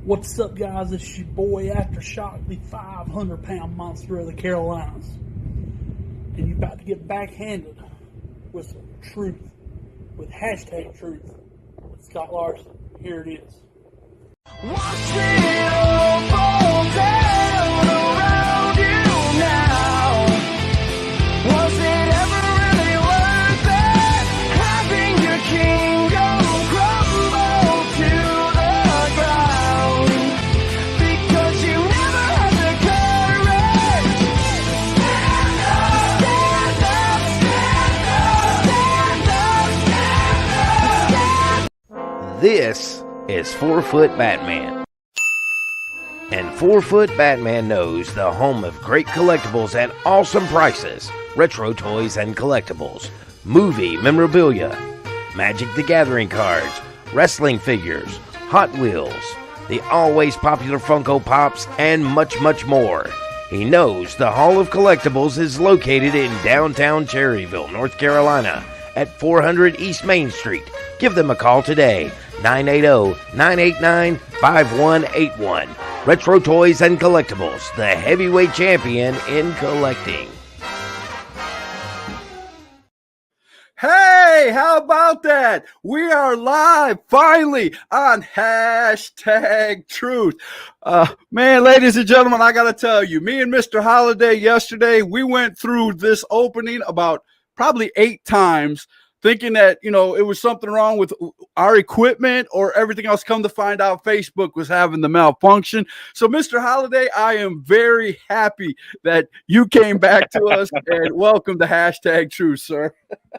What's up, guys? It's your boy Aftershock, the 500-pound monster of the Carolinas. And you're about to get backhanded with some truth, with hashtag truth, with Scott Larson. Here it is. Watch it all fall down around you now. Was it ever really worth it? Having your kingdom crumble to the ground? Because you never had the courage. Stand up, stand up, stand up, stand up, stand up. This is 4-Foot Batman. And 4-Foot Batman knows the home of great collectibles at awesome prices. Retro toys and collectibles, movie memorabilia, Magic the Gathering cards, wrestling figures, Hot Wheels, the always popular Funko Pops, and much, much more. He knows the Hall of Collectibles is located in downtown Cherryville, North Carolina, at 400 East Main Street. Give them a call today, 980-989-5181. Retro Toys and Collectibles, the heavyweight champion in collecting. Hey, how about that? We are live finally on hashtag truth. Man, ladies and gentlemen, I got to tell you, me and Mr. Holiday yesterday, we went through this opening about probably 8 times, thinking that, it was something wrong with our equipment or everything else. Come to find out, Facebook was having the malfunction. So, Mr. Holiday, I am very happy that you came back to us, and welcome to hashtag truth, sir.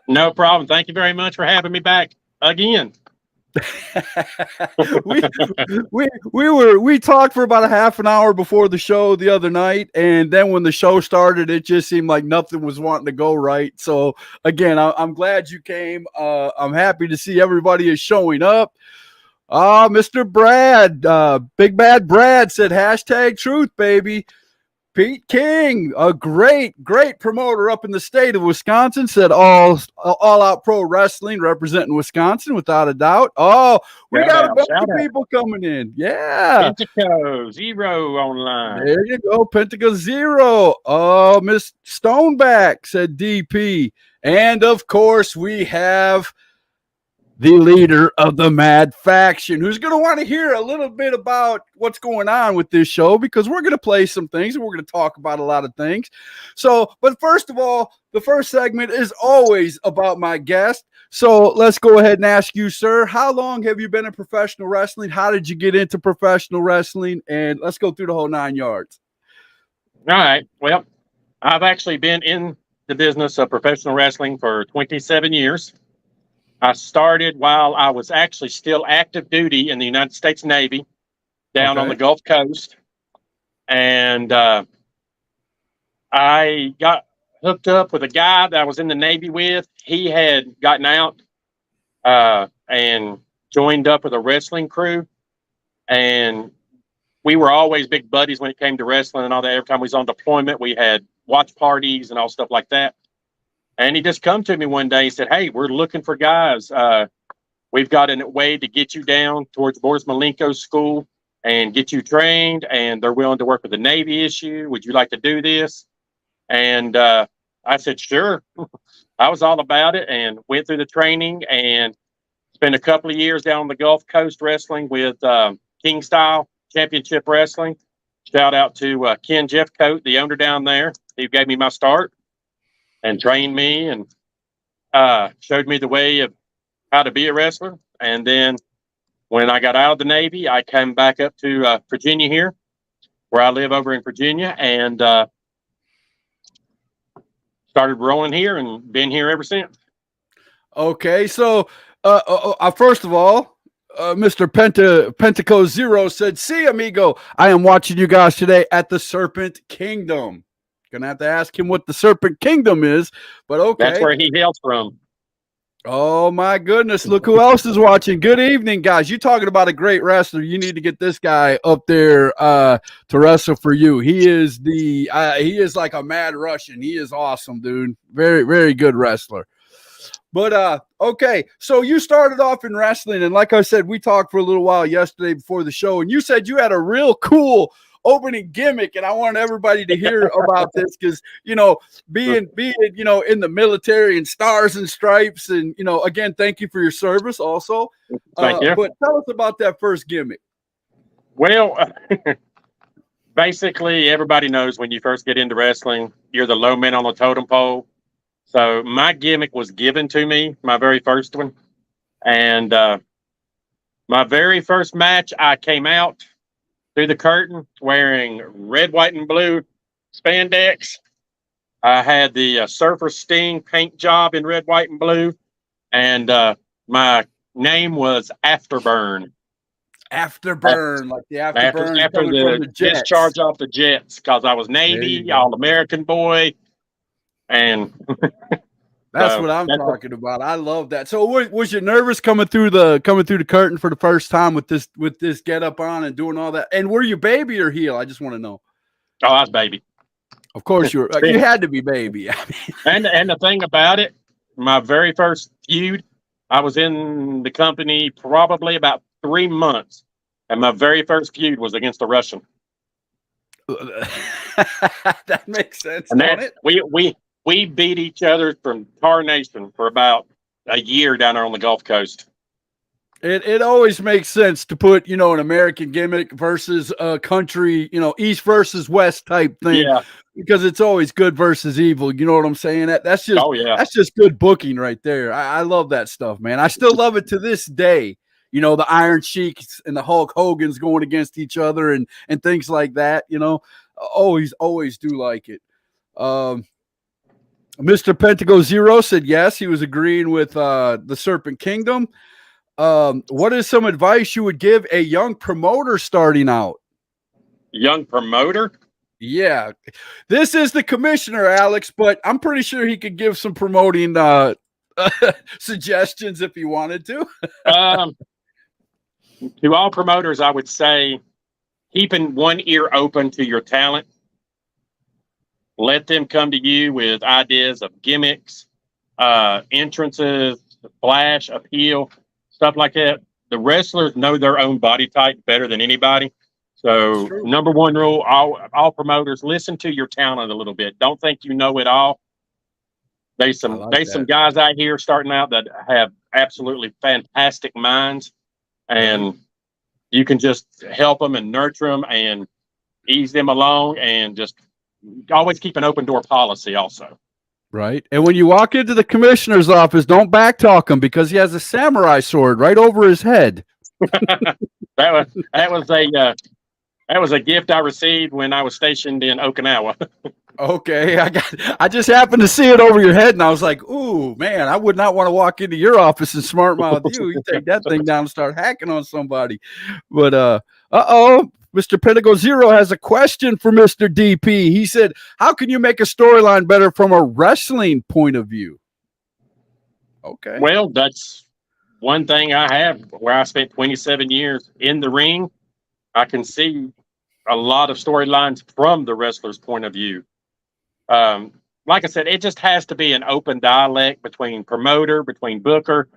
No problem. Thank you very much for having me back again. we talked for about a half an hour before the show the other night, and then when the show started, it just seemed like nothing was wanting to go right. So again, I'm glad you came. I'm happy to see everybody is showing up. Mr. Brad, Big Bad Brad said hashtag truth, baby. Pete King, a great promoter up in the state of Wisconsin, said all out pro wrestling representing Wisconsin without a doubt. Oh, we got a bunch of people coming in. Yeah. Pentaco Zero online. There you go. Pentaco Zero. Oh, Miss Stoneback said DP. And of course, we have the leader of the Mad Faction, who's going to want to hear a little bit about what's going on with this show, because we're going to play some things and we're going to talk about a lot of things. So, but first of all, the first segment is always about my guest. So let's go ahead and ask you, sir, how long have you been in professional wrestling? How did you get into professional wrestling? And let's go through the whole 9 yards. All right. Well, I've actually been in the business of professional wrestling for 27 years. I started while I was actually still active duty in the United States Navy down on the Gulf Coast. And I got hooked up with a guy that I was in the Navy with. He had gotten out and joined up with a wrestling crew. And we were always big buddies when it came to wrestling and all that. Every time we was on deployment, we had watch parties and all stuff like that. And he just come to me one day and said, "Hey, we're looking for guys. We've got a way to get you down towards Boris Malenko's school and get you trained. And they're willing to work with the Navy issue. Would you like to do this?" And I said, sure. I was all about it and went through the training and spent a couple of years down on the Gulf Coast wrestling with King Style Championship Wrestling. Shout out to Ken Jeffcoat, the owner down there. He gave me my start and trained me and showed me the way of how to be a wrestler. And then when I got out of the Navy, I came back up to Virginia here, where I live over in Virginia, and started rolling here and been here ever since. Okay, so first of all, Mr. Pentaco Zero said, "See, amigo, I am watching you guys today at the Serpent Kingdom." Gonna have to ask him what the Serpent Kingdom is, but okay. That's where he hails from. Oh my goodness, look who else is watching. Good evening, guys. You talking about a great wrestler. You need to get this guy up there to wrestle for you. He is like a mad Russian. He is awesome, dude. Very, very good wrestler. But okay, so you started off in wrestling, and like I said, we talked for a little while yesterday before the show, and you said you had a real cool opening gimmick, and I want everybody to hear about this because being in the military and stars and stripes, and again, thank you for your service also. Thank you. But tell us about that first gimmick. Well, basically, everybody knows when you first get into wrestling, you're the low man on the totem pole. So my gimmick was given to me, my very first one. And my very first match, I came out through the curtain wearing red, white, and blue spandex. I had the Surfer Sting paint job in red, white, and blue. And my name was Afterburn. Afterburn, like the afterburn After coming the from the jets. discharge off the jets, because I was Navy, All-American boy. And that's what I'm talking about. I love that. So was you nervous coming through the curtain for the first time with this get up on and doing all that? And were you baby or heel? I just want to know. Oh, I was baby. Of course you were. You had to be baby. And the thing about it, my very first feud, I was in the company probably about 3 months, and my very first feud was against a Russian. That makes sense. And that, we beat each other from tarnation for about a year down there on the Gulf Coast. It always makes sense to put, an American gimmick versus a country, East versus West type thing. Yeah. Because it's always good versus evil. You know what I'm saying? That's just that's just good booking right there. I love that stuff, man. I still love it to this day. The Iron Sheiks and the Hulk Hogan's going against each other and things like that. Always do like it. Mr. Pentago Zero said yes, he was agreeing with the Serpent Kingdom. What is some advice you would give a young promoter starting out? Young promoter? Yeah. This is the commissioner, Alex, but I'm pretty sure he could give some promoting suggestions if he wanted to. To all promoters, I would say keeping one ear open to your talent. Let them come to you with ideas of gimmicks, entrances, flash, appeal, stuff like that. The wrestlers know their own body type better than anybody. So number one rule, all promoters, listen to your talent a little bit. Don't think you know it all. There's some guys out here starting out that have absolutely fantastic minds, and you can just help them and nurture them and ease them along, and just always keep an open door policy also. Right. And when you walk into the commissioner's office, don't backtalk him because he has a samurai sword right over his head. That was a gift I received when I was stationed in Okinawa. Okay, I just happened to see it over your head, and I was like, "Ooh, man, I would not want to walk into your office and smart mouth you. You take that thing down and start hacking on somebody." But Mr. Pentago Zero has a question for Mr. DP. He said, "How can you make a storyline better from a wrestling point of view?" Okay. Well, that's one thing I have where I spent 27 years in the ring. I can see a lot of storylines from the wrestler's point of view. Like I said, it just has to be an open dialect between promoter, between booker,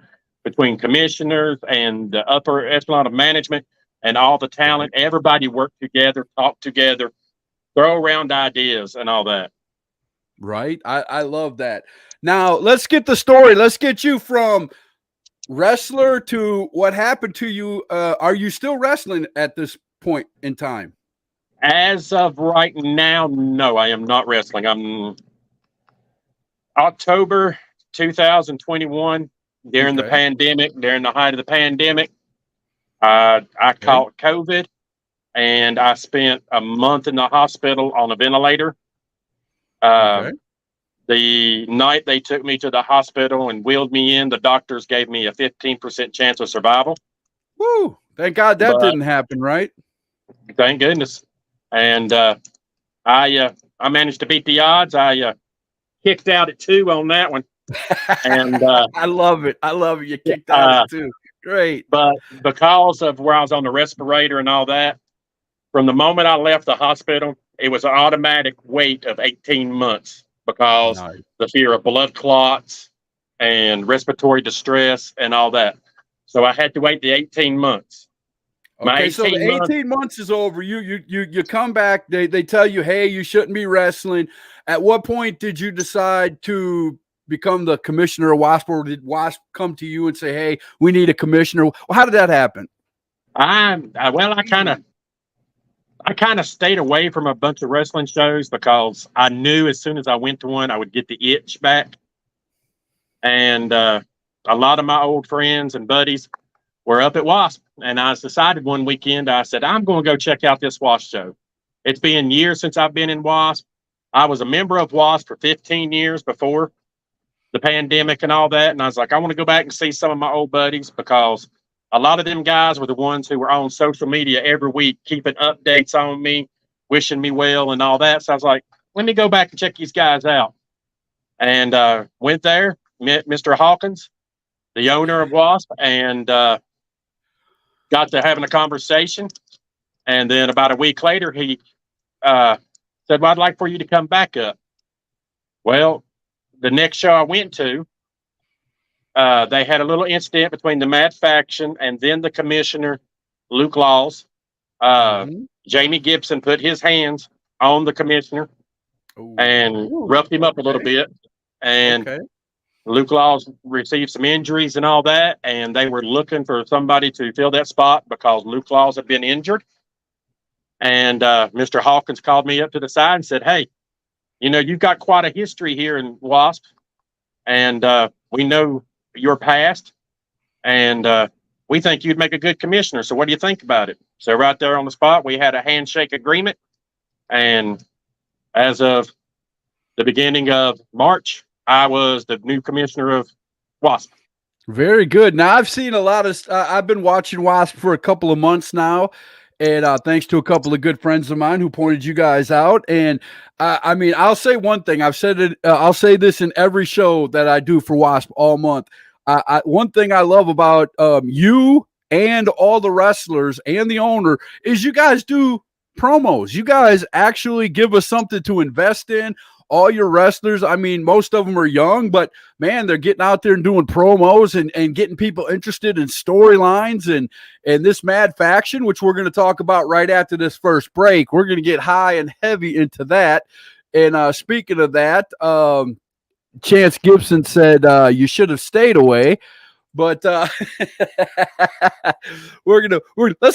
between commissioners, and the upper echelon of management and all the talent. Everybody work together, talk together, throw around ideas and all that. Right. I love that. Now, let's get the story. Let's get you from wrestler to what happened to you. Are you still wrestling at this point in time? As of right now, no, I am not wrestling. I'm October 2021, during the pandemic, during the height of the pandemic. I caught COVID, and I spent a month in the hospital on a ventilator. The night they took me to the hospital and wheeled me in, the doctors gave me a 15% chance of survival. Woo! Thank God that didn't happen, right? Thank goodness. And I managed to beat the odds. I kicked out at 2 on that one. And I love it. I love it. You kicked out at 2. Great. But because of where I was on the respirator and all that, from the moment I left the hospital, it was an automatic wait of 18 months because the fear of blood clots and respiratory distress and all that. So I had to wait the 18 months. Okay, so the 18 months is over. You come back. They tell you, hey, you shouldn't be wrestling. At what point did you decide to become the commissioner of WASP, or did WASP come to you and say, hey, we need a commissioner? Well, how did that happen? I kind of stayed away from a bunch of wrestling shows because I knew as soon as I went to one, I would get the itch back. And a lot of my old friends and buddies were up at WASP. And I decided one weekend, I said, I'm going to go check out this WASP show. It's been years since I've been in WASP. I was a member of WASP for 15 years before the pandemic and all that. And I was like, I want to go back and see some of my old buddies, because a lot of them guys were the ones who were on social media every week, keeping updates on me, wishing me well and all that. So I was like, let me go back and check these guys out. And went there, met Mr. Hawkins, the owner of WASP, and got to having a conversation. And then about a week later, he said, well, I'd like for you to come back up. Well, the next show I went to, they had a little incident between the Mad Faction and then the commissioner, Luke Laws. Jamie Gibson put his hands on the commissioner and roughed him up a little bit. And Luke Laws received some injuries and all that. And they were looking for somebody to fill that spot because Luke Laws had been injured. And Mr. Hawkins called me up to the side and said, hey, you know, you've got quite a history here in WASP. And we know your past, and we think you'd make a good commissioner. So what do you think about it? So right there on the spot, we had a handshake agreement. And as of the beginning of March, I was the new commissioner of WASP. Very good. Now, I've seen a lot of, I've been watching WASP for a couple of months now. And thanks to a couple of good friends of mine who pointed you guys out. And I mean, I'll say one thing. I've said it. I'll say this in every show that I do for WASP all month. One thing I love about you and all the wrestlers and the owner is you guys do promos. You guys actually give us something to invest in. All your wrestlers, I mean, most of them are young, but man, they're getting out there and doing promos and getting people interested in storylines and this Mad Faction, which we're going to talk about right after this first break. We're going to get high and heavy into that. And speaking of that, Chance Gibson said you should have stayed away. But let's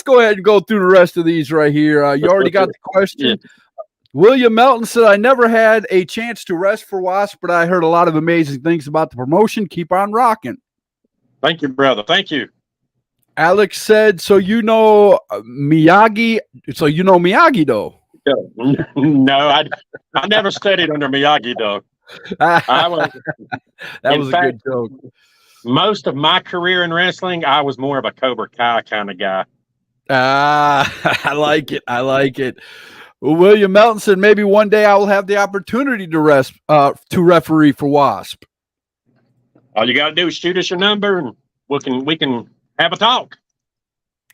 go ahead and go through the rest of these right here. You already got the question. Yeah. William Melton said, I never had a chance to rest for WASP, but I heard a lot of amazing things about the promotion. Keep on rocking. Thank you, brother. Thank you. Alex said, so you know Miyagi. So you know Miyagi, though. No, I never studied under Miyagi, though. That was a good joke. Most of my career in wrestling, I was more of a Cobra Kai kind of guy. I like it. I like it. William Melton said, maybe one day I will have the opportunity to referee for WASP. All you got to do is shoot us your number and we can have a talk.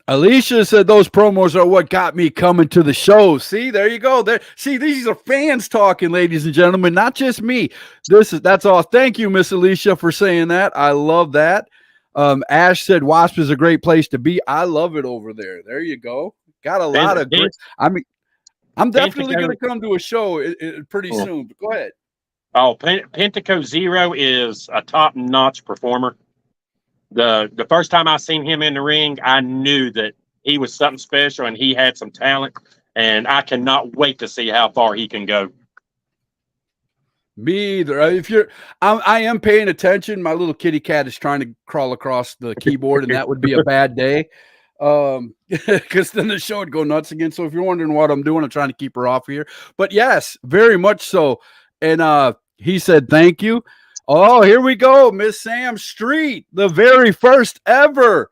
Alicia said those promos are what got me coming to the show. See, there you go. See, these are fans talking, ladies and gentlemen, not just me. That's all. Thank you, Miss Alicia, for saying that. I love that. Ash said WASP is a great place to be. I love it over there. There you go. Got a lot of great. I mean, I'm definitely going to come to a show pretty soon. But go ahead. Oh, Pentaco Zero is a top-notch performer. The first time I seen him in the ring, I knew that he was something special and he had some talent. And I cannot wait to see how far he can go. Me either. I am paying attention. My little kitty cat is trying to crawl across the keyboard, and that would be a bad day. Because then the show would go nuts again. So if you're wondering what I'm doing, I'm trying to keep her off here. But yes, very much so. And he said, thank you. Oh, here we go. Miss Sam Street, the very first ever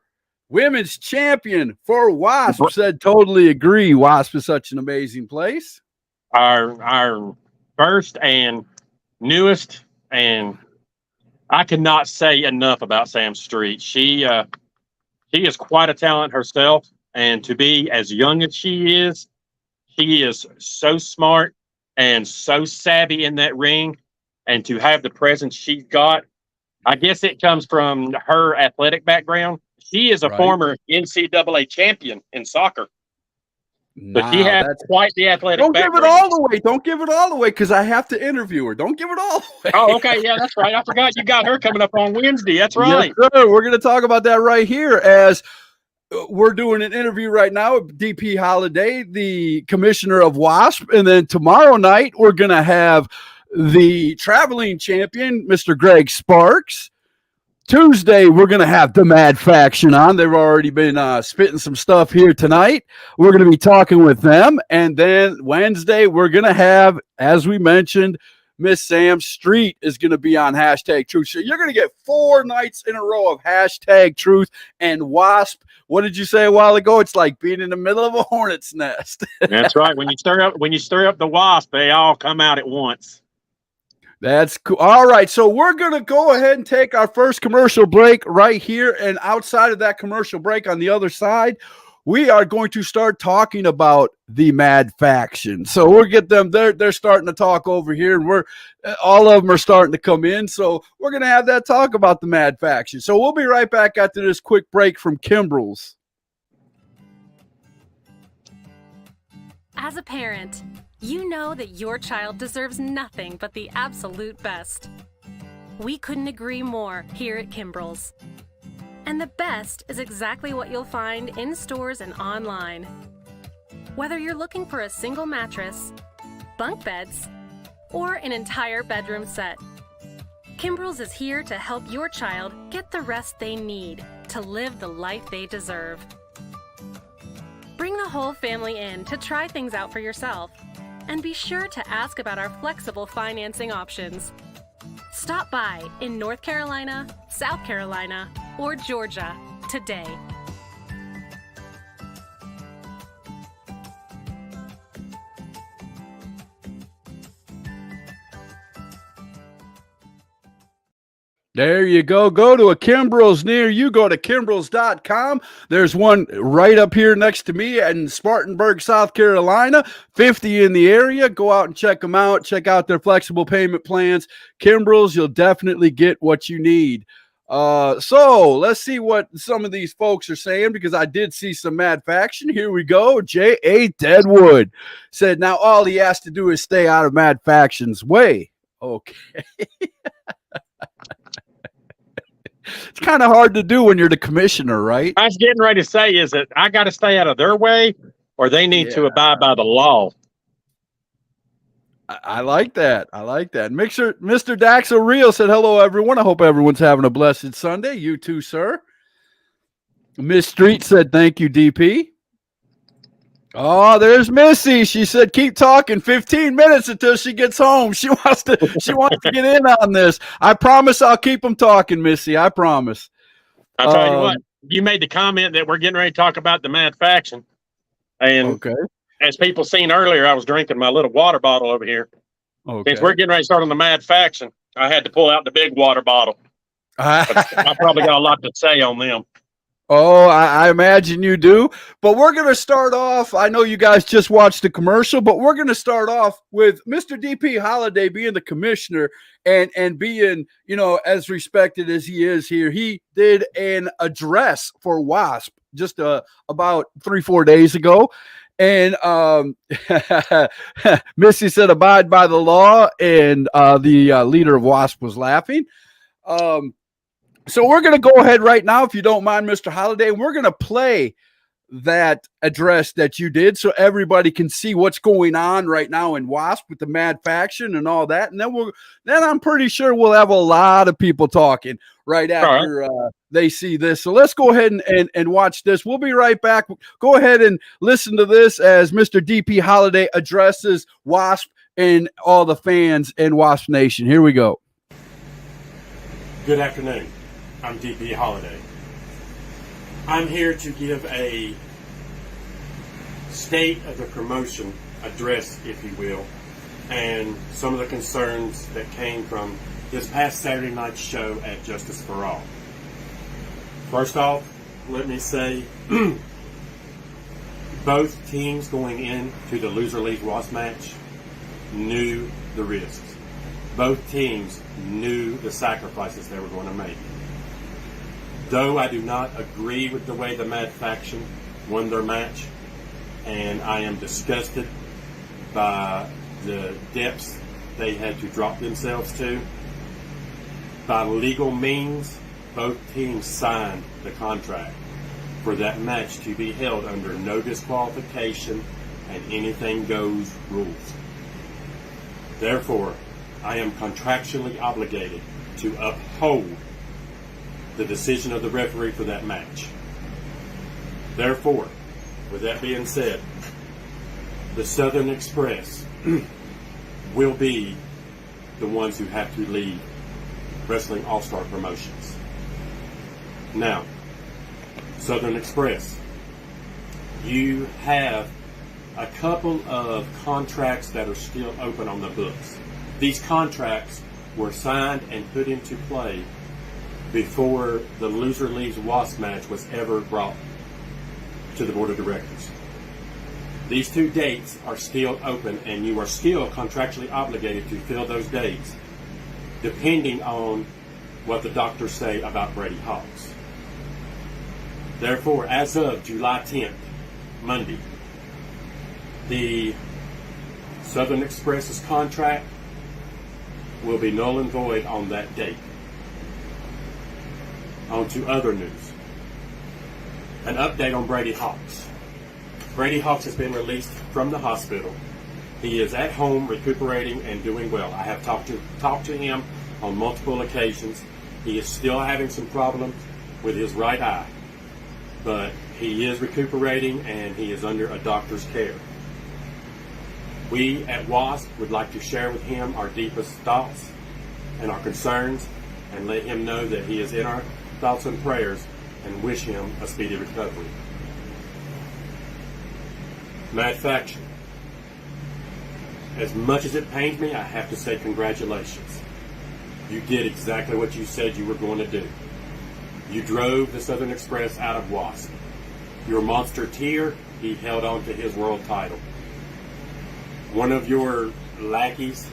women's champion for WASP, said totally agree. WASP is such an amazing place. Our first and newest, and I cannot say enough about Sam Street. She is quite a talent herself, and to be as young as she is so smart and so savvy in that ring, and to have the presence she's got, I guess it comes from her athletic background. She is a Right. former NCAA champion in soccer. So she Now, has that's quite the athletic don't give background. it all the way. Don't give it all the way because I have to interview her. Don't give it all the way. Oh, okay. Yeah, that's right. I forgot you got her coming up on Wednesday. That's right. Yes, sir. We're going to talk about that right here as we're doing an interview right now with DP Holiday, the commissioner of WASP. And then tomorrow night, we're going to have the traveling champion, Mr. Greg Sparks. Tuesday, we're going to have the Mad Faction on. They've already been spitting some stuff here tonight. We're going to be talking with them. And then Wednesday, we're going to have, as we mentioned, Miss Sam Street is going to be on Hashtag Truth. So you're going to get 4 nights in a row of Hashtag Truth and WASP. What did you say a while ago? It's like being in the middle of a hornet's nest. That's right. When you stir up the wasp, they all come out at once. That's cool. All right. So we're going to go ahead and take our first commercial break right here. And outside of that commercial break on the other side, we are going to start talking about the Mad Faction. So we'll get them. They're starting to talk over here, and all of them are starting to come in. So we're going to have that talk about the Mad Faction. So we'll be right back after this quick break from Kimbrel's. As a parent, you know that your child deserves nothing but the absolute best. We couldn't agree more here at Kimbrel's. And the best is exactly what you'll find in stores and online. Whether you're looking for a single mattress, bunk beds, or an entire bedroom set, Kimbrel's is here to help your child get the rest they need to live the life they deserve. Bring the whole family in to try things out for yourself, and be sure to ask about our flexible financing options. Stop by in North Carolina, South Carolina, or Georgia today. There you go. Go to a Kimbrel's near you. Go to Kimbrels.com. There's one right up here next to me in Spartanburg, South Carolina. 50 in the area. Go out and check them out. Check out their flexible payment plans. Kimbrel's, you'll definitely get what you need. So let's see what some of these folks are saying, because I did see some Mad Faction. Here we go. J.A. Deadwood said, now all he has to do is stay out of Mad Faction's way. Okay. It's kind of hard to do when you're the commissioner, right? I was getting ready to say, is that I got to stay out of their way, or they need to abide by the law? I like that. I like that. Mr. Dax O'Real said, hello, everyone. I hope everyone's having a blessed Sunday. You too, sir. Miss Street said, thank you, DP. Oh, there's Missy. She said, keep talking 15 minutes until she gets home. She wants to get in on this. I promise I'll keep them talking, Missy. I promise. I'll tell you what, you made the comment that we're getting ready to talk about the Mad Faction. And okay. As people seen earlier, I was drinking my little water bottle over here. Okay. Since we're getting ready to start on the Mad Faction, I had to pull out the big water bottle. I probably got a lot to say on them. Oh, I imagine you do. But we're going to start off. I know you guys just watched the commercial, but we're going to start off with Mr. DP Holiday being the commissioner and being, as respected as he is here. He did an address for WASP just about 3-4 days ago. And Missy said, abide by the law. And the leader of WASP was laughing. So we're going to go ahead right now, if you don't mind, Mr. Holiday, and we're going to play that address that you did so everybody can see what's going on right now in WASP with the Mad Faction and all that. And then I'm pretty sure we'll have a lot of people talking right after they see this. So let's go ahead and watch this. We'll be right back. Go ahead and listen to this as Mr. DP Holiday addresses WASP and all the fans in WASP Nation. Here we go. Good afternoon. I'm DP Holiday. I'm here to give a state of the promotion address, if you will, and some of the concerns that came from this past Saturday night's show at Justice for All. First off, let me say both teams going into the loser league WASP match knew the risks. Both teams knew the sacrifices they were going to make. Though I do not agree with the way the Mad Faction won their match, and I am disgusted by the depths they had to drop themselves to, by legal means, both teams signed the contract for that match to be held under no disqualification and anything goes rules. Therefore, I am contractually obligated to uphold the decision of the referee for that match. Therefore, with that being said, the Southern Express will be the ones who have to lead Wrestling All-Star Promotions. Now, Southern Express, you have a couple of contracts that are still open on the books. These contracts were signed and put into play before the Loser Leaves Wasp match was ever brought to the board of directors. These two dates are still open, and you are still contractually obligated to fill those dates, depending on what the doctors say about Brady Hawks. Therefore, as of July 10th, Monday, the Southern Express's contract will be null and void on that date. On to other news. An update on Brady Hawks. Brady Hawks has been released from the hospital. He is at home recuperating and doing well. I have talked to him on multiple occasions. He is still having some problems with his right eye, but he is recuperating and he is under a doctor's care. We at WASP would like to share with him our deepest thoughts and our concerns and let him know that he is in our thoughts and prayers and wish him a speedy recovery. Mad Faction. As much as it pains me, I have to say congratulations. You did exactly what you said you were going to do. You drove the Southern Express out of WASP. Your monster tier, he held on to his world title. One of your lackeys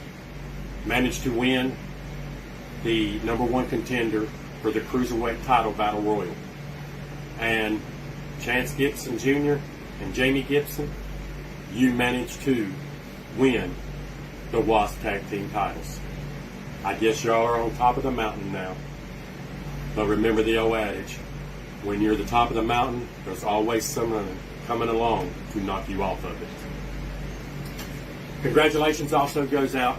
managed to win the #1 contender for the Cruiserweight title battle royal. And Chance Gibson Jr. and Jamie Gibson, you managed to win the WASP tag team titles. I guess y'all are on top of the mountain now. But remember the old adage, when you're the top of the mountain, there's always someone coming along to knock you off of it. Congratulations also goes out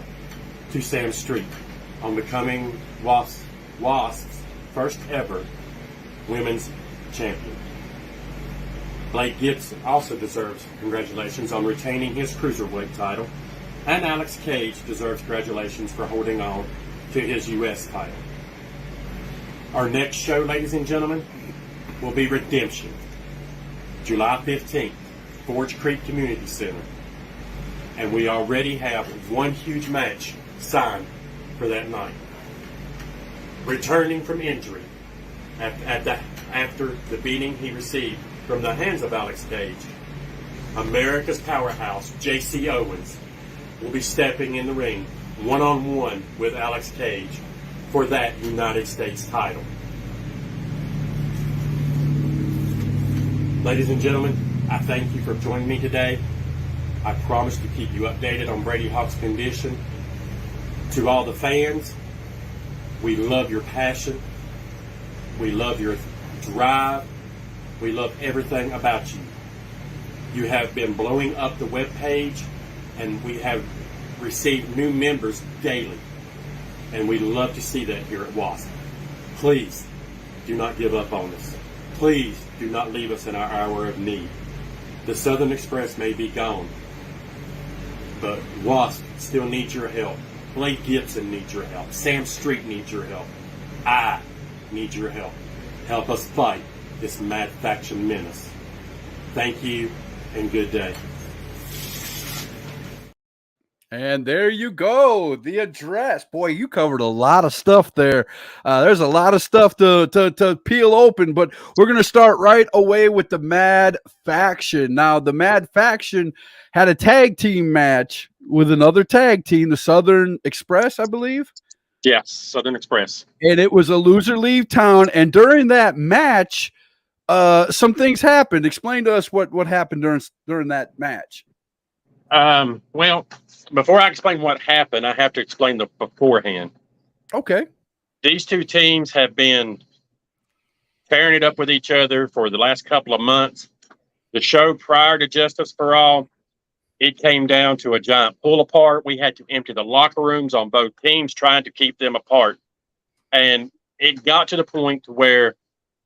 to Sam Street on becoming WASP's first ever women's champion. Blake Gibson also deserves congratulations on retaining his Cruiserweight title, and Alex Cage deserves congratulations for holding on to his U.S. title. Our next show, ladies and gentlemen, will be Redemption, July 15th, Forge Creek Community Center. And we already have one huge match signed for that night. Returning from injury after the beating he received from the hands of Alex Cage, America's powerhouse, J.C. Owens, will be stepping in the ring one-on-one with Alex Cage for that United States title. Ladies and gentlemen, I thank you for joining me today. I promise to keep you updated on Brady Hawk's condition. To all the fans, we love your passion. We love your drive. We love everything about you. You have been blowing up the webpage, and we have received new members daily. And we love to see that here at WASP. Please do not give up on us. Please do not leave us in our hour of need. The Southern Express may be gone, but WASP still needs your help. Blake Gibson needs your help. Sam Street needs your help. I need your help. Help us fight this Mad Faction menace. Thank you, and good day. And there you go, the address. Boy, you covered a lot of stuff there. There's a lot of stuff to peel open, but we're going to start right away with the Mad Faction. Now, the Mad Faction had a tag team match with another tag team, the Southern Express, I believe. Yes, Southern Express. And it was a loser leave town. And during that match, some things happened. Explain to us what happened during that match. Well, before I explain what happened, I have to explain the beforehand. Okay. These two teams have been tearing it up with each other for the last couple of months. The show prior to Justice for All, it came down to a giant pull apart. We had to empty the locker rooms on both teams, trying to keep them apart. And it got to the point where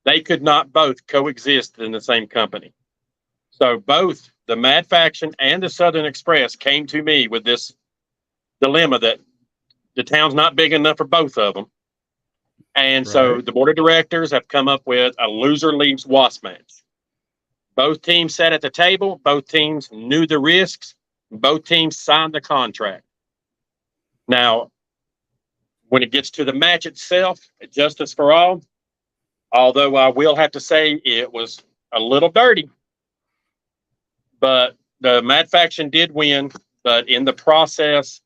they could not both coexist in the same company. So both the Mad Faction and the Southern Express came to me with this dilemma that the town's not big enough for both of them. And so the board of directors have come up with a loser leaves WASP match. Both teams sat at the table. Both teams knew the risks. Both teams signed the contract. Now, when it gets to the match itself, Justice for All, although I will have to say it was a little dirty, but the Mad Faction did win. But in the process,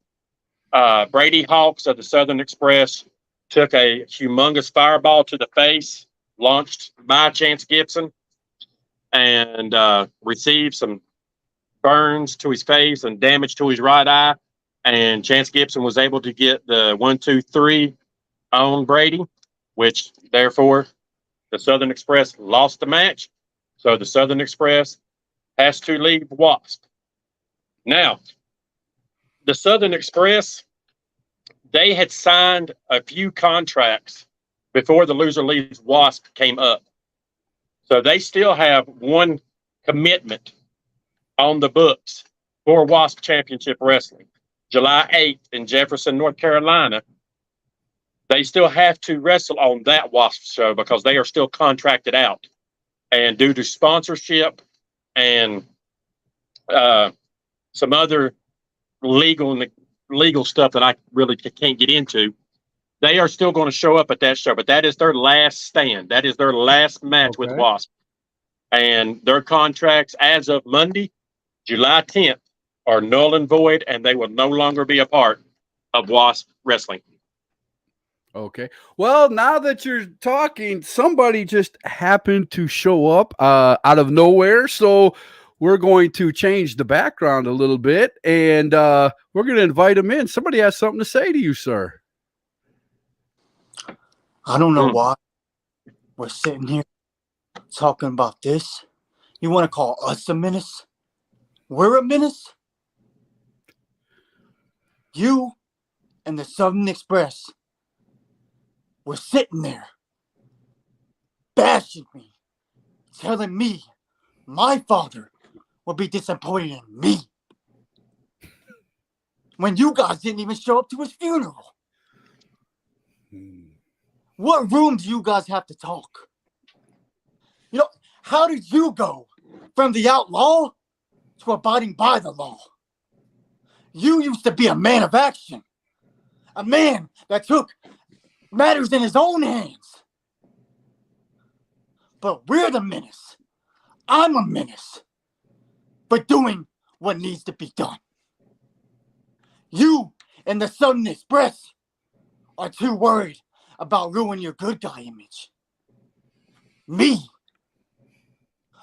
Brady Hawks of the Southern Express took a humongous fireball to the face, launched by Chance Gibson, and received some burns to his face and damage to his right eye. And Chance Gibson was able to get the 1-2-3 on Brady, which therefore the Southern Express lost the match. So the Southern Express has to leave WASP. Now, the Southern Express, they had signed a few contracts before the loser leaves WASP came up. So they still have one commitment on the books for WASP Championship Wrestling. July 8th in Jefferson, North Carolina. They still have to wrestle on that WASP show because they are still contracted out. And due to sponsorship and some other legal stuff that I really can't get into, they are still going to show up at that show. But that is their last stand. That is their last match with WASP. And their contracts as of Monday, July 10th, are null and void, and they will no longer be a part of WASP Wrestling. Okay. Well, now that you're talking, somebody just happened to show up out of nowhere. So we're going to change the background a little bit, and we're going to invite him in. Somebody has something to say to you, sir. I don't know why we're sitting here talking about this. You want to call us a menace? We're a menace? You and the Southern Express were sitting there bashing me, telling me my father would be disappointed in me when you guys didn't even show up to his funeral. What room do you guys have to talk? You know, how did you go from the outlaw to abiding by the law? You used to be a man of action, a man that took matters in his own hands. But we're the menace. I'm a menace for doing what needs to be done. You and the Southern Express are too worried about ruining your good guy image. Me,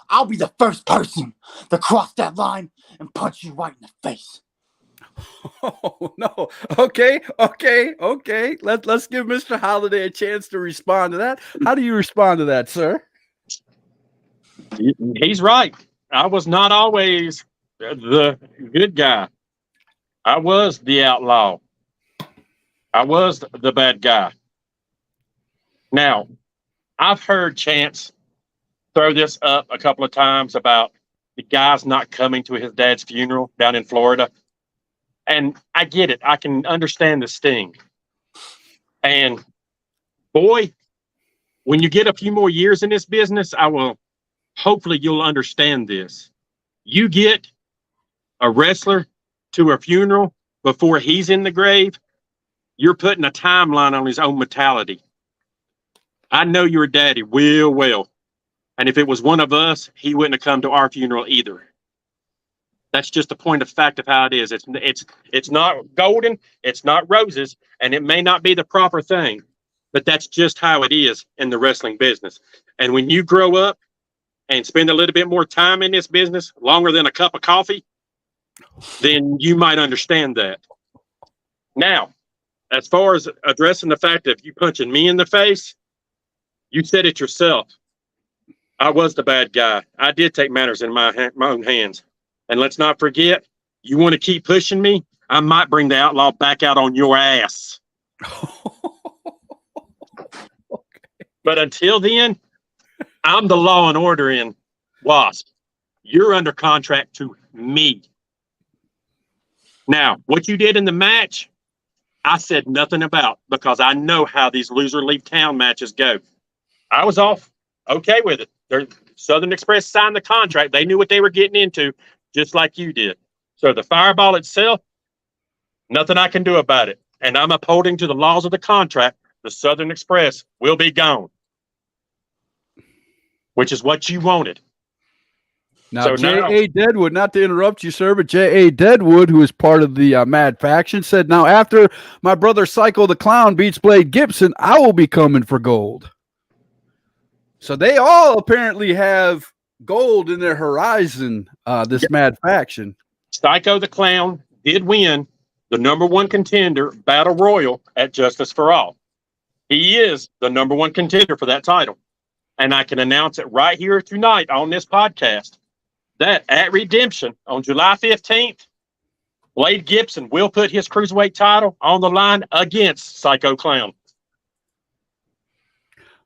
I'll be the first person to cross that line and punch you right in the face. Oh no. Okay. Let's give Mr. Holiday a chance to respond to that. How do you respond to that, sir? He's right. I was not always the good guy. I was the outlaw. I was the bad guy. Now, I've heard Chance throw this up a couple of times about the guy's not coming to his dad's funeral down in Florida. And I get it. I can understand the sting. And boy, when you get a few more years in this business, hopefully you'll understand this. You get a wrestler to a funeral before he's in the grave, you're putting a timeline on his own mortality. I know your daddy real well. And if it was one of us, he wouldn't have come to our funeral either. That's just the point of fact of how it is. It's not golden, it's not roses, and it may not be the proper thing, but that's just how it is in the wrestling business. And when you grow up and spend a little bit more time in this business, longer than a cup of coffee, then you might understand that. Now, as far as addressing the fact of you punching me in the face, you said it yourself. I was the bad guy. I did take matters in my own hands. And let's not forget, you want to keep pushing me, I might bring the outlaw back out on your ass. But until then, I'm the law and order in Wasp. You're under contract to me. Now, what you did in the match, I said nothing about because I know how these loser leave town matches go. I was off okay with it. Southern Express signed the contract. They knew what they were getting into, just like you did. So the fireball itself, nothing I can do about it. And I'm upholding to the laws of the contract. The Southern Express will be gone, which is what you wanted. Now, So J.A. Deadwood, not to interrupt you, sir, but J.A. Deadwood, who is part of the Mad Faction, said, now after my brother Psycho the Clown beats Blade Gibson, I will be coming for gold. So they all apparently have gold in their horizon, this Mad Faction. Psycho the Clown did win the #1 contender Battle Royal at Justice for All. He is the #1 contender for that title. And I can announce it right here tonight on this podcast that at Redemption on July 15th, Blade Gibson will put his cruiserweight title on the line against Psycho Clown.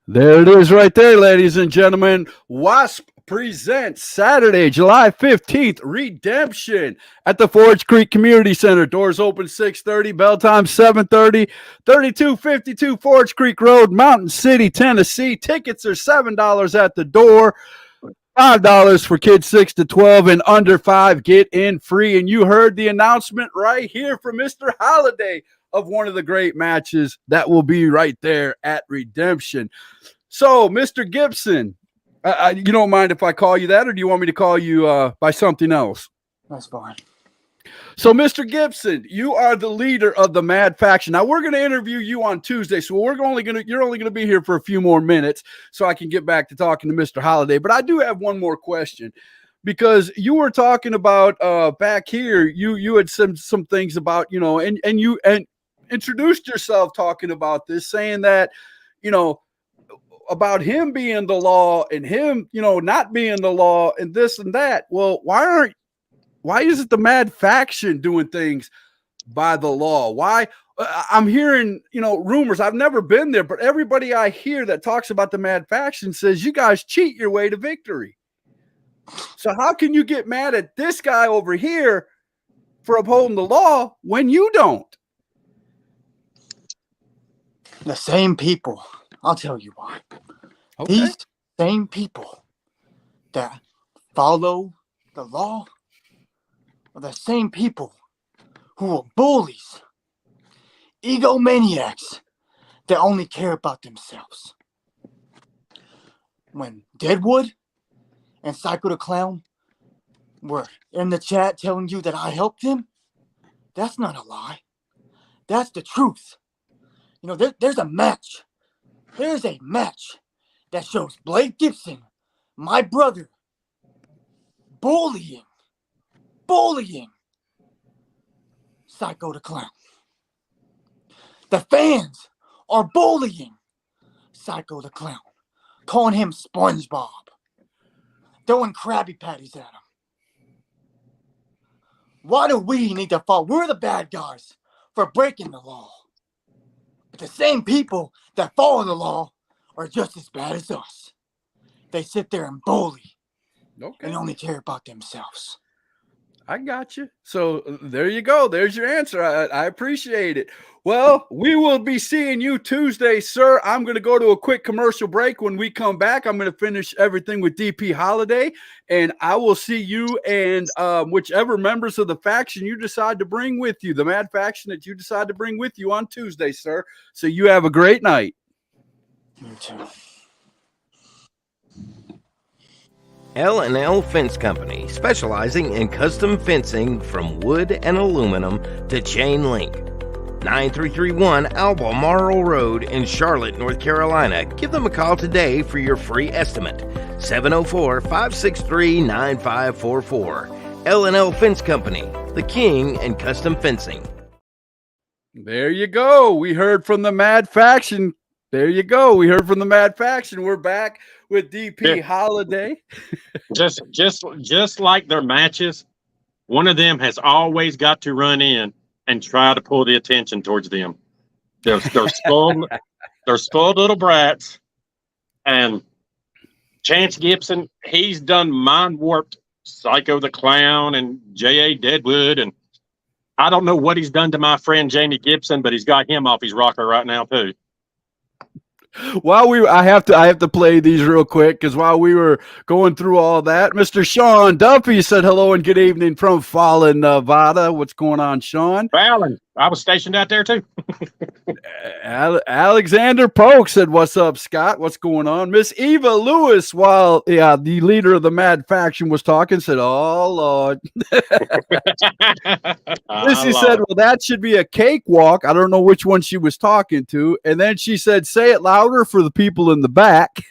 There it is right there, ladies and gentlemen. Wasp presents Saturday, July 15th, Redemption at the Forge Creek Community Center. Doors open 6:30, bell time 7:30, 3252 Forge Creek Road, Mountain City, Tennessee. Tickets are $7 at the door, $5 for kids 6 to 12 and under 5. Get in free. And you heard the announcement right here from Mr. Holiday of one of the great matches that will be right there at Redemption. So, Mr. Gibson, you don't mind if I call you that, or do you want me to call you by something else? That's fine. So, Mr. Gibson, you are the leader of the Mad Faction. Now, we're going to interview you on Tuesday, so you're only going to be here for a few more minutes so I can get back to talking to Mr. Holiday. But I do have one more question, because you were talking about back here, you had some things about, and you introduced yourself talking about this, saying that, about him being the law and him, not being the law and this and that. Well, why isn't the Mad Faction doing things by the law? Why? I'm hearing, rumors. I've never been there, but everybody I hear that talks about the Mad Faction says you guys cheat your way to victory. So how can you get mad at this guy over here for upholding the law when you don't? The same people. I'll tell you why. Okay. These same people that follow the law are the same people who are bullies, egomaniacs that only care about themselves. When Deadwood and Psycho the Clown were in the chat telling you that I helped him, that's not a lie. That's the truth. There's a match. There's a match that shows Blade Gibson, my brother, bullying Psycho the Clown. The fans are bullying Psycho the Clown, calling him SpongeBob, throwing Krabby Patties at him. Why do we need to fall? We're the bad guys for breaking the law. But the same people that follow the law are just as bad as us. They sit there and bully and only care about themselves. I got you. So there you go. There's your answer. I appreciate it. Well, we will be seeing you Tuesday, sir. I'm going to go to a quick commercial break. When we come back, I'm going to finish everything with DP Holiday, and I will see you and whichever members of the faction you decide to bring with you, the Mad Faction that you decide to bring with you on Tuesday, sir. So you have a great night. You too. L&L Fence Company, specializing in custom fencing from wood and aluminum to chain link. 9331 Albemarle Road in Charlotte, North Carolina. Give them a call today for your free estimate. 704-563-9544. L&L Fence Company, the king in custom fencing. There you go. We heard from the Mad Faction. There you go. We heard from the Mad Faction. We're back with DP Yeah. Holiday. Just like their matches, one of them has always got to run in and try to pull the attention towards them. They're spoiled, they're spoiled little brats. And Chance Gibson, he's done Mind Warped Psycho the Clown and J.A. Deadwood, and I don't know what he's done to my friend Jamie Gibson, but he's got him off his rocker right now too. I have to play these real quick, because while we were going through all that, Mr. Sean Duffy said hello and good evening from Fallon, Nevada. What's going on, Sean? Fallon, I was stationed out there too. Alexander Polk said, "What's up, Scott? What's going on?" Miss Eva Lewis, while the leader of the Mad Faction was talking, said, "Oh Lord." Missy said, "Well, that should be a cakewalk." I don't know which one she was talking to, and then she said, "Say it louder for the people in the back."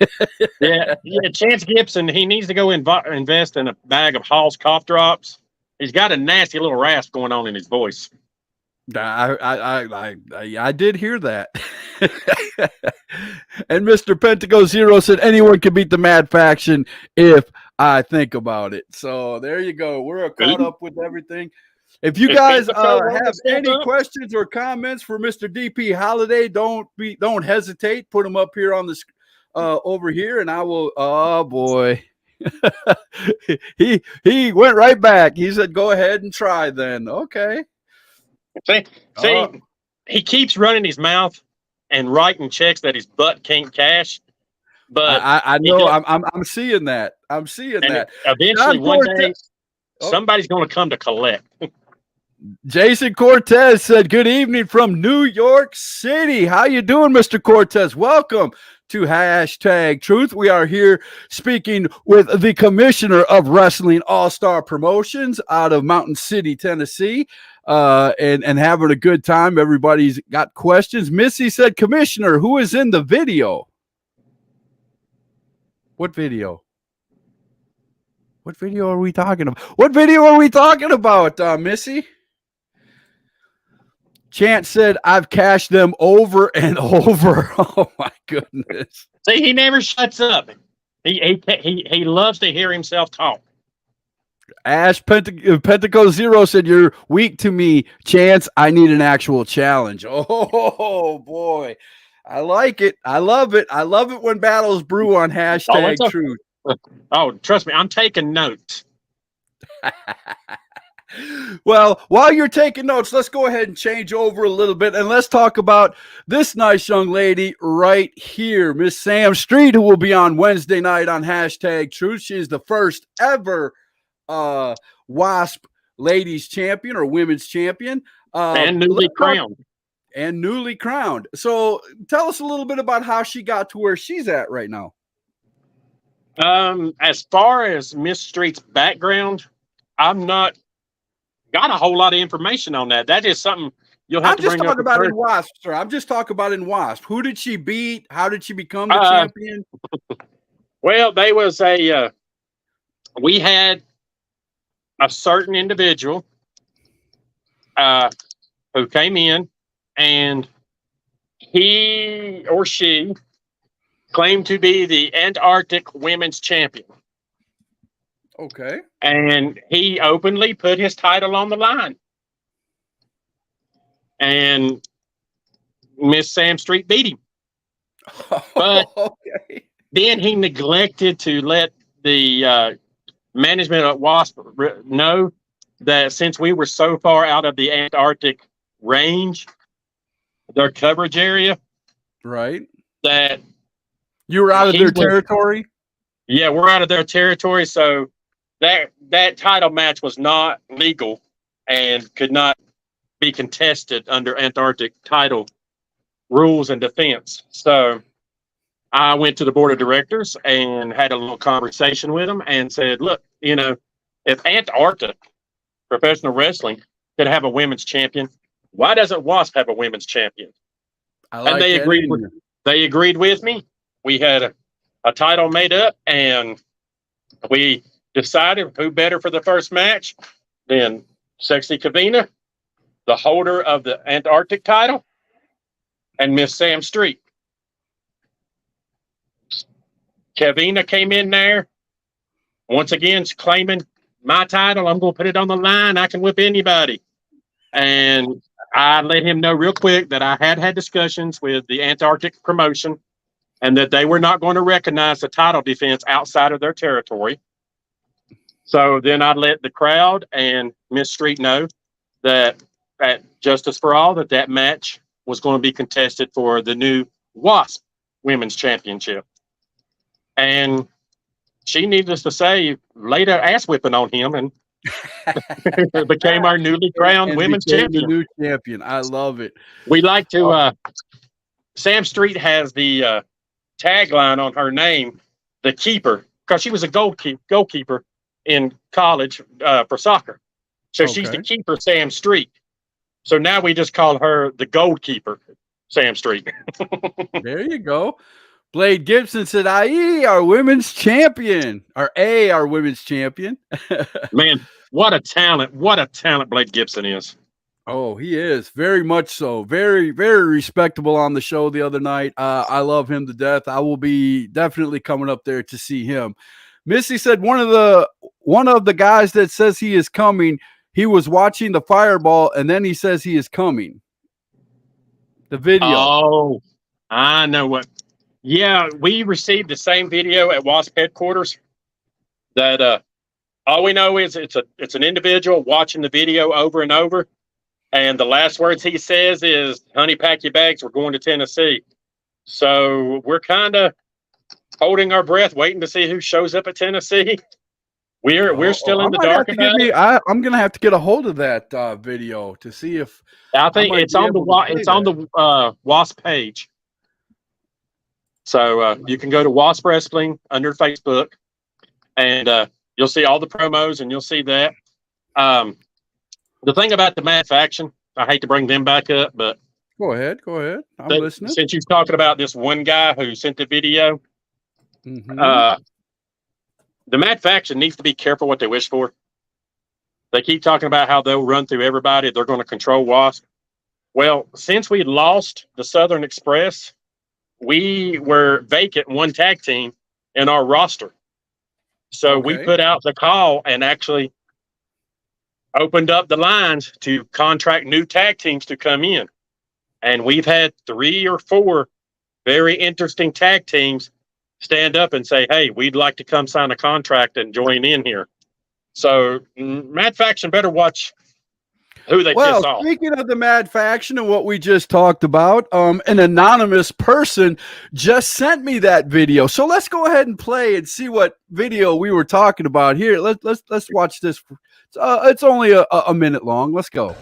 yeah, Chance Gibson, he needs to go invest in a bag of Hall's cough drops. He's got a nasty little rasp going on in his voice. I did hear that. And Mr. Pentago Zero said, "Anyone can beat the Mad Faction if I think about it." So there you go. We're caught up with everything. If you guys have any questions or comments for Mr. DP Holiday, don't hesitate. Put them up here on the over here, and I will. Oh boy. he went right back. He said, "Go ahead and try then." Okay. See, he keeps running his mouth and writing checks that his butt can't cash. But I know I'm seeing that. I'm seeing that. Eventually, one day, somebody's going to come to collect. Jason Cortez said, "Good evening from New York City." How you doing, Mr. Cortez? Welcome to Hashtag Truth. We are here speaking with the commissioner of Wrestling All-Star Promotions out of Mountain City, Tennessee, and having a good time. Everybody's got questions. Missy said, "Commissioner, who is in the video?" What video? What video are we talking about? What video are we talking about, Missy? Chance said, "I've cashed them over and over." Oh my goodness! See, he never shuts up. He loves to hear himself talk. Ash Pentaco Zero said, "You're weak to me, Chance. I need an actual challenge." Oh boy, I like it. I love it. I love it when battles brew on Hashtag Truth. Oh, trust me, I'm taking notes. Well, while you're taking notes, let's go ahead and change over a little bit, and let's talk about this nice young lady right here, Miss Sam Street, who will be on Wednesday night on Hashtag Truth. She is the first ever WASP Ladies Champion or Women's Champion. And newly crowned. So tell us a little bit about how she got to where she's at right now. As far as Miss Street's background, I'm not got a whole lot of information on that. That is something you'll have to bring up. I'm just talking about in WASP, sir. I'm just talking about in WASP. Who did she beat? How did she become the champion? Well, we had a certain individual who came in, and he or she claimed to be the Antarctic Women's Champion. Okay. And he openly put his title on the line. And Miss Sam Street beat him. But then he neglected to let the management at WASP know that since we were so far out of the Antarctic range, their coverage area, right, that you were out of their territory. Yeah, we're out of their territory, so that title match was not legal and could not be contested under Antarctic title rules and defense. So I went to the board of directors and had a little conversation with them and said, look, if Antarctic professional wrestling could have a women's champion, why doesn't WASP have a women's champion? And they agreed with me. We had a title made up, and we decided who better for the first match than Sexy Kavina, the holder of the Antarctic title, and Miss Sam Street. Kavina came in there, once again claiming my title. I'm going to put it on the line. I can whip anybody. And I let him know real quick that I had discussions with the Antarctic promotion and that they were not going to recognize the title defense outside of their territory. So then I let the crowd and Miss Street know that at Justice for All, that match was going to be contested for the new WASP Women's Championship. And she, needless to say, laid an ass whipping on him and became our newly crowned women's champion. The new champion. I love it. We like to. Sam Street has the tagline on her name, "The Keeper," because she was a goalkeeper in college for soccer. So she's the keeper, Sam Street. So now we just call her the goalkeeper, Sam Street. There you go. Blade Gibson said, "IE, our women's champion," or "A, our women's champion." Man, what a talent! What a talent Blade Gibson is. Oh, he is very much so. Very, very respectable on the show the other night. I love him to death. I will be definitely coming up there to see him. Missy said one of the guys that says he is coming. He was watching the Fireball, and then he says he is coming. The video. Oh, I know what. Yeah, we received the same video at WASP headquarters. That all we know is it's an individual watching the video over and over, and the last words he says is, "Honey, pack your bags. We're going to Tennessee." So we're kind of holding our breath, waiting to see who shows up at Tennessee. We're still in the dark about it. I'm gonna have to get a hold of that video to see if I think it's on the WASP page. So you can go to WASP Wrestling under Facebook, and you'll see all the promos, and you'll see that. The thing about the Mad Faction, I hate to bring them back up, but go ahead. I'm listening. Since you're talking about this one guy who sent the video, the Mad Faction needs to be careful what they wish for. They keep talking about how they'll run through everybody. They're going to control WASP. Well, since we lost the Southern Express, we were vacant one tag team in our roster. So we put out the call and actually opened up the lines to contract new tag teams to come in. And we've had 3 or 4 very interesting tag teams stand up and say, "Hey, we'd like to come sign a contract and join in here." So Mad Faction better watch who they piss off. Speaking of the Mad Faction and what we just talked about, an anonymous person just sent me that video. So let's go ahead and play and see what video we were talking about here. Let's watch this. It's only a minute long. Let's go.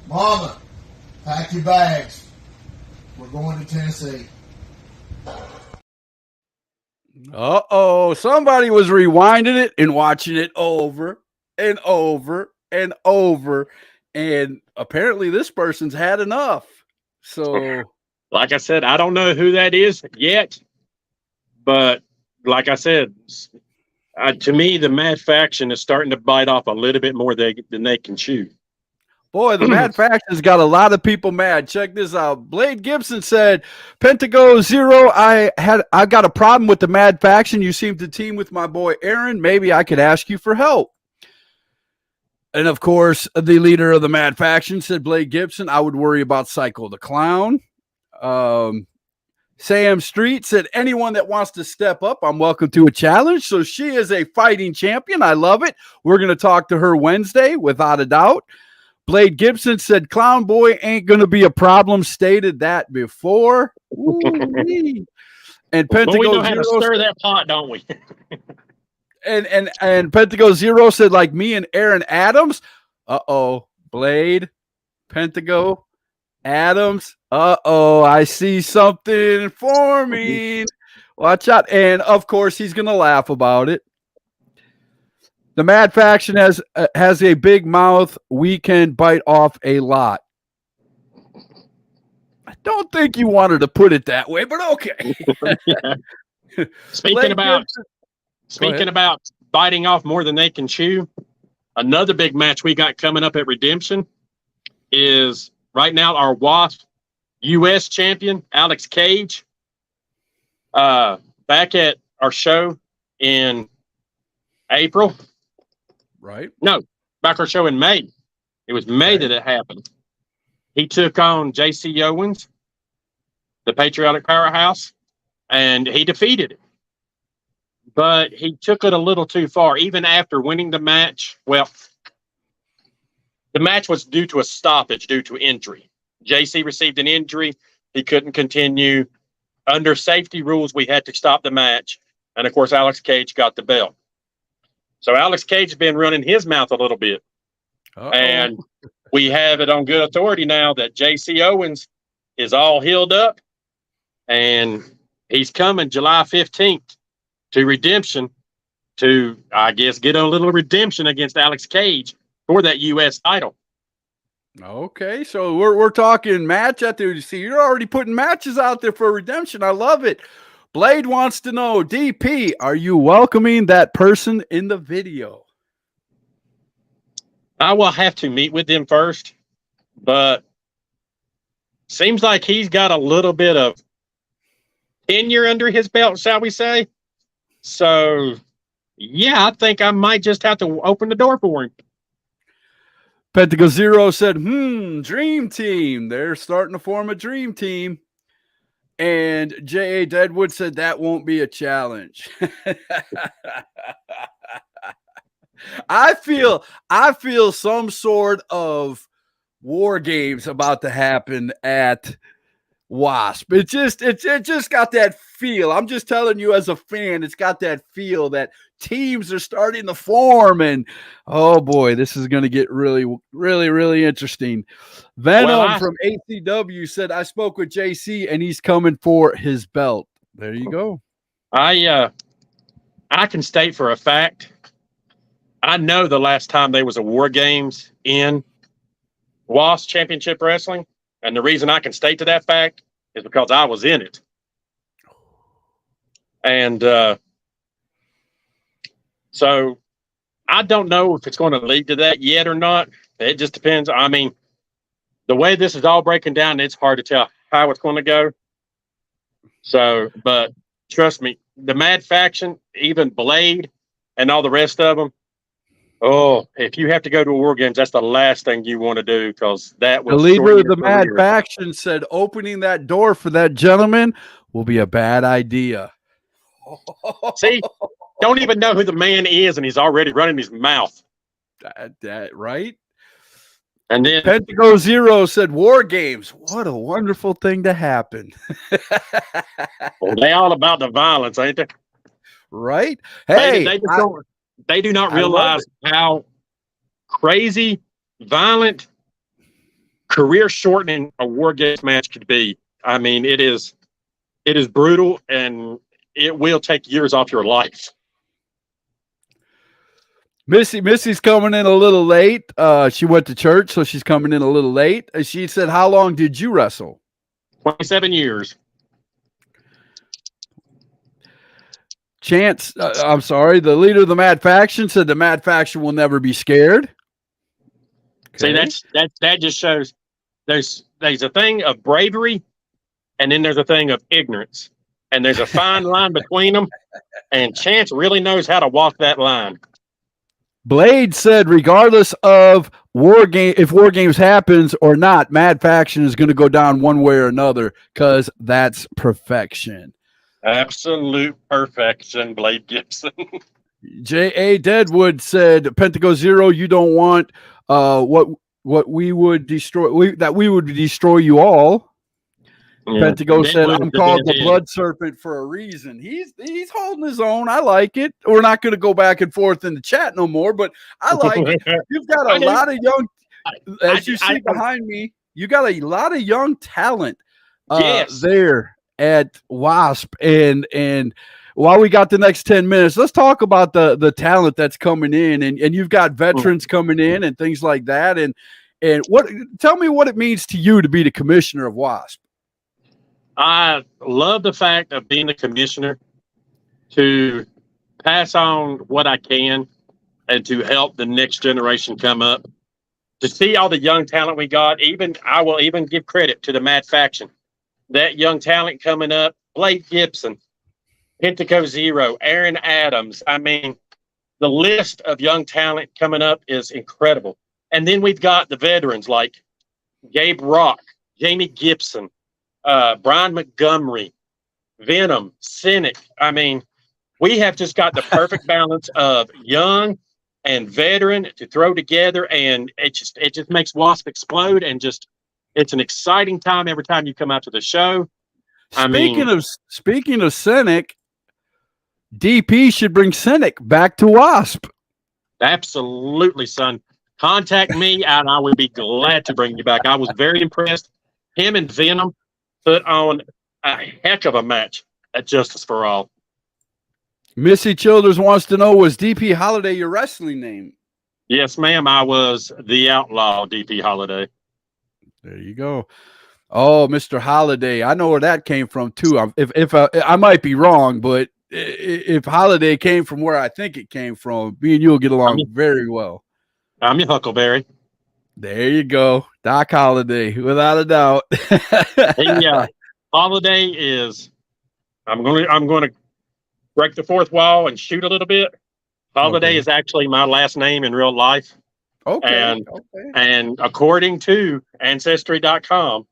Mama, pack your bags. We're going to Tennessee. Somebody was rewinding it and watching it over and over and over. And apparently this person's had enough. So, like I said, I don't know who that is yet, but like I said, to me, the Mad Faction is starting to bite off a little bit more than they can chew. Boy, the Mad Faction's got a lot of people mad. Check this out. Blade Gibson said, Pentago Zero, I got a problem with the Mad Faction. You seem to team with my boy Aaron. Maybe I could ask you for help. And of course, the leader of the Mad Faction said, Blade Gibson, I would worry about Psycho the Clown. Sam Street said, anyone that wants to step up, I'm welcome to a challenge. So she is a fighting champion. I love it. We're going to talk to her Wednesday, without a doubt. Blade Gibson said, Clown Boy ain't going to be a problem. Stated that before. And Pentago we know how to Zero stir that pot, don't we? and Pentago Zero said, like me and Aaron Adams. Uh-oh. Blade, Pentago, Adams. Uh-oh. I see something forming. Watch out. And, of course, he's going to laugh about it. The Mad Faction has a big mouth. We can bite off a lot. I don't think you wanted to put it that way, but okay. Speaking about biting off more than they can chew, another big match we got coming up at Redemption is right now our WASP U.S. champion, Alex Cage. Back at our show in April. Right. No, back our show in May. It was May that it happened. He took on J.C. Owens, the Patriotic Powerhouse, and he defeated him. But he took it a little too far. Even after winning the match, well, the match was due to a stoppage due to injury. J.C. received an injury. He couldn't continue. Under safety rules, we had to stop the match. And, of course, Alex Cage got the belt. So Alex Cage has been running his mouth a little bit. Uh-oh. And we have it on good authority now that J.C. Owens is all healed up. And he's coming July 15th to Redemption to, I guess, get a little redemption against Alex Cage for that U.S. title. Okay, so we're talking match out there. See, you're already putting matches out there for Redemption. I love it. Blade wants to know, DP, are you welcoming that person in the video? I will have to meet with him first, but seems like he's got a little bit of tenure under his belt, shall we say. So, yeah, I think I might just have to open the door for him. Pentago Zero said, dream team. They're starting to form a dream team. And J.A. Deadwood said that won't be a challenge. I feel some sort of war games about to happen at WASP. It just got that feel. I'm just telling you as a fan, it's got that feel that teams are starting to form, and oh boy, this is going to get really, really, really interesting. Venom from ACW said, I spoke with JC and he's coming for his belt. There you go. I can state for a fact, I know the last time there was a War Games in WASP Championship Wrestling, and the reason I can state to that fact is because I was in it. And so I don't know if it's going to lead to that yet or not. It just depends. I mean, the way this is all breaking down, it's hard to tell how it's going to go. So, but trust me, the Mad Faction, even Blade and all the rest of them, oh, if you have to go to a War Games, that's the last thing you want to do, because that will. The leader of the Mad Faction said opening that door for that gentleman will be a bad idea. See, don't even know who the man is, and he's already running his mouth. That right? And then Pentago Zero said War Games. What a wonderful thing to happen. Well, they all about the violence, ain't they? Right? Hey, they do not realize how crazy, violent, career-shortening a War Games match could be. I mean, it is brutal, and it will take years off your life. Missy's coming in a little late. She went to church, so she's coming in a little late. She said, how long did you wrestle? 27 years. Chance, I'm sorry, the leader of the Mad Faction said the Mad Faction will never be scared. See, Okay. that just shows there's a thing of bravery, and then there's a thing of ignorance, and there's a fine line between them. And Chance really knows how to walk that line. Blade said, regardless of if War Games happens or not, Mad Faction is going to go down one way or another because that's perfection. Absolute perfection, Blade Gibson. J.A. Deadwood said, Pentagon Zero, you don't want what we would destroy, that we would destroy you all. Yeah. Pentagon said, Deadwood I'm is called the dead. Blood Serpent for a reason. He's holding his own. I like it. We're not going to go back and forth in the chat no more, but I like it. You've got a lot of young, as you see behind me, you got a lot of young talent Yes. there at WASP. And while we got the next 10 minutes, let's talk about the talent that's coming in. And you've got veterans coming in and things like that. And tell me what it means to you to be the commissioner of WASP. I love the fact of being the commissioner to pass on what I can and to help the next generation come up. To see all the young talent we got, I will even give credit to the Mad Faction. That young talent coming up, Blade Gibson, Pentaco Zero, Aaron Adams. I mean, the list of young talent coming up is incredible. And then we've got the veterans like Gabe Rock, Jamie Gibson, Brian Montgomery, Venom, Cynic. I mean, we have just got the perfect balance of young and veteran to throw together, and it just makes WASP explode, and just it's an exciting time every time you come out to the show. Speaking of Cynic, DP should bring Cynic back to WASP. Absolutely, son. Contact me, and I would be glad to bring you back. I was very impressed. Him and Venom put on a heck of a match at Justice for All. Missy Childers wants to know, was DP Holiday your wrestling name? Yes, ma'am. I was the Outlaw DP Holiday. There you go. Oh, Mr. Holiday. I know where that came from, too. If I might be wrong, but if Holiday came from where I think it came from, me and you will get along very well. I'm your Huckleberry. There you go. Doc Holiday, without a doubt. Hey, Holiday is, I'm going to break the fourth wall and shoot a little bit. Holiday is actually my last name in real life. Okay. And according to Ancestry.com,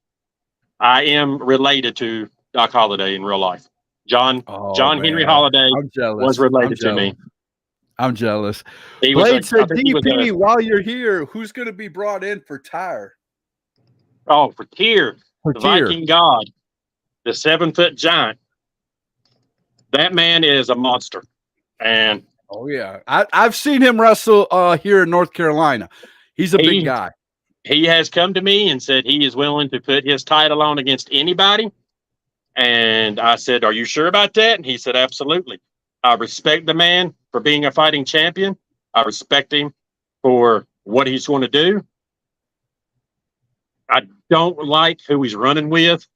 I am related to Doc Holiday in real life. John Henry Holiday was related to me. I'm jealous. Blade said, DP, while you're here, who's going to be brought in for Tyre? Oh, for Tyre, the Viking God, the 7-foot giant. That man is a monster. And oh, yeah. I've seen him wrestle here in North Carolina. He's a big guy. He has come to me and said he is willing to put his title on against anybody. And I said, are you sure about that? And he said, absolutely. I respect the man for being a fighting champion. I respect him for what he's going to do. I don't like who he's running with,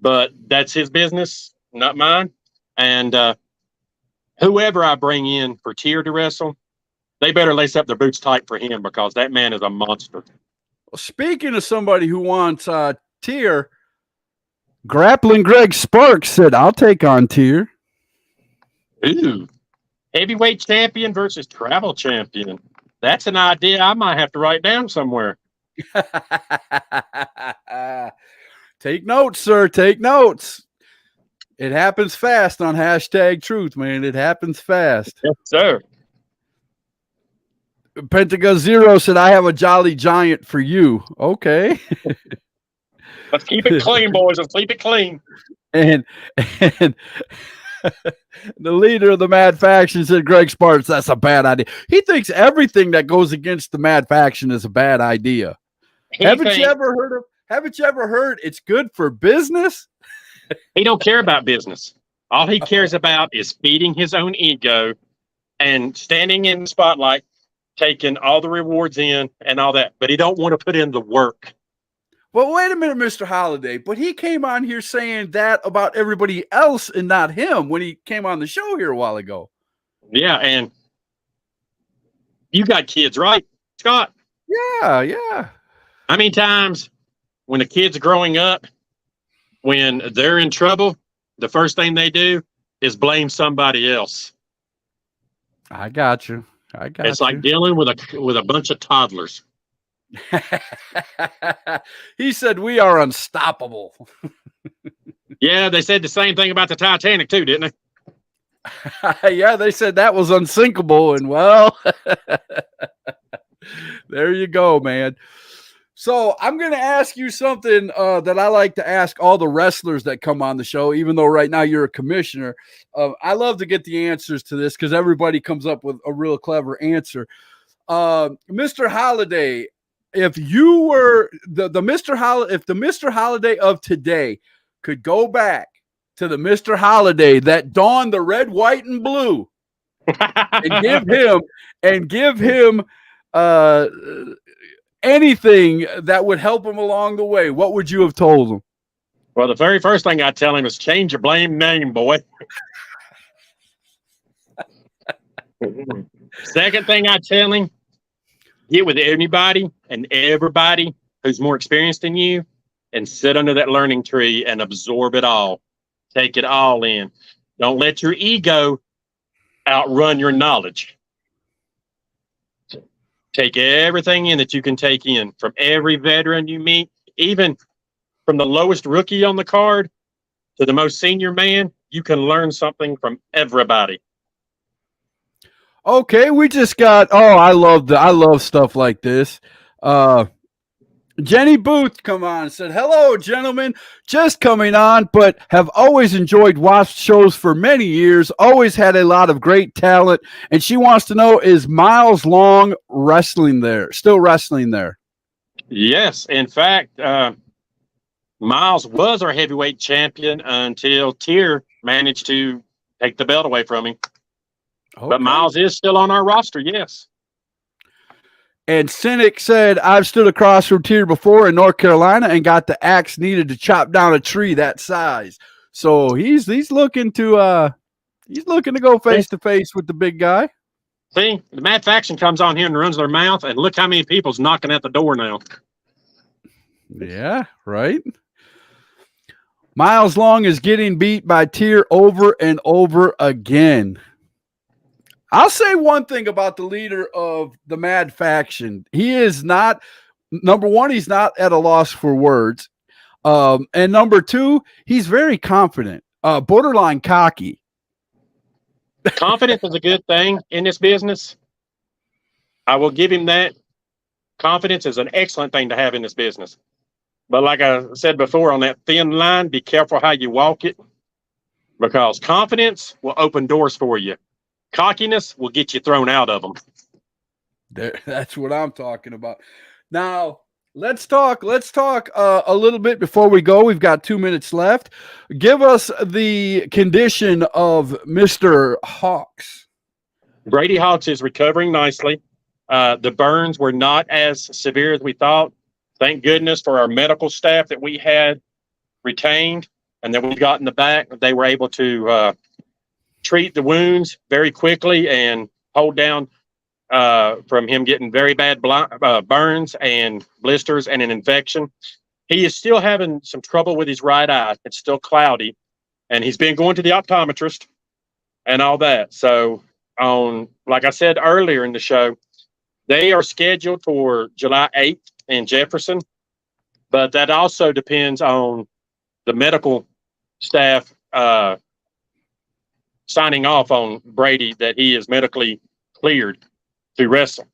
but that's his business, not mine. And whoever I bring in for Tyre to wrestle, they better lace up their boots tight for him, because that man is a monster. Well, speaking of somebody who wants Tyre, Grappling Greg Sparks said, I'll take on Tyre. Ooh, heavyweight champion versus travel champion. That's an idea I might have to write down somewhere. Take notes, sir. Take notes. It happens fast on #Truth, man. It happens fast. Yes, sir. Pentagon Zero said, I have a Jolly Giant for you. Okay. Let's keep it clean, boys. Let's keep it clean. And the leader of the Mad Faction said, Greg Sparks, that's a bad idea. He thinks everything that goes against the Mad Faction is a bad idea. Haven't you ever heard it's good for business? He don't care about business. All he cares about is feeding his own ego and standing in the spotlight, taking all the rewards in and all that. But he don't want to put in the work. But wait a minute, Mr. Holiday. But he came on here saying that about everybody else and not him when he came on the show here a while ago. Yeah, and you got kids, right, Scott? Yeah. How many times when a kid's growing up, when they're in trouble, the first thing they do is blame somebody else? I got you. It's like dealing with a bunch of toddlers. He said we are unstoppable. Yeah, they said the same thing about the Titanic too, didn't they? Yeah, they said that was unsinkable, and well, there you go, man. So I'm going to ask you something that I like to ask all the wrestlers that come on the show, even though right now you're a commissioner. I love to get the answers to this because everybody comes up with a real clever answer. Mr. Holiday, if you were if the Mr. Holiday of today could go back to the Mr. Holiday that donned the red, white, and blue and give him anything that would help him along the way, what would you have told him? Well, the very first thing I'd tell him is change your blame name, boy. Second thing I'd tell him, get with anybody and everybody who's more experienced than you and sit under that learning tree and absorb it all. Take it all in. Don't let your ego outrun your knowledge. Take everything in that you can take in from every veteran you meet, even from the lowest rookie on the card to the most senior man. You can learn something from everybody. Okay, we just got. I love stuff like this. Jenny Booth come on and said, hello, gentlemen. Just coming on, but have always enjoyed WASP shows for many years. Always had a lot of great talent. And she wants to know, is Miles Long still wrestling there? Yes. In fact, Miles was our heavyweight champion until Tier managed to take the belt away from him. Okay. But Miles is still on our roster, yes. And Cynic said, I've stood across from Tier before in North Carolina and got the axe needed to chop down a tree that size. So he's looking to go face to face with the big guy. See, the Mad Faction comes on here and runs their mouth, and look how many people's knocking at the door now. Yeah, right. Miles Long is getting beat by Tier over and over again. I'll say one thing about the leader of the Mad Faction. He is not, number one, he's not at a loss for words. And number two, he's very confident, borderline cocky. Confidence is a good thing in this business. I will give him that. Confidence is an excellent thing to have in this business. But like I said before, on that thin line, be careful how you walk it, because confidence will open doors for you. Cockiness will get you thrown out of them. That's what I'm talking about. Now, let's talk a little bit before we go. We've got 2 minutes left. Give us the condition of Mr. Hawks. Brady Hawks is recovering nicely. The burns were not as severe as we thought. Thank goodness for our medical staff that we had retained and that we got in the back. They were able to treat the wounds very quickly and hold down from him getting very bad burns and blisters and an infection. He is still having some trouble with his right eye. It's still cloudy, and he's been going to the optometrist and all that. So like I said earlier in the show, they are scheduled for July 8th in Jefferson, but that also depends on the medical staff signing off on Brady that he is medically cleared to wrestle.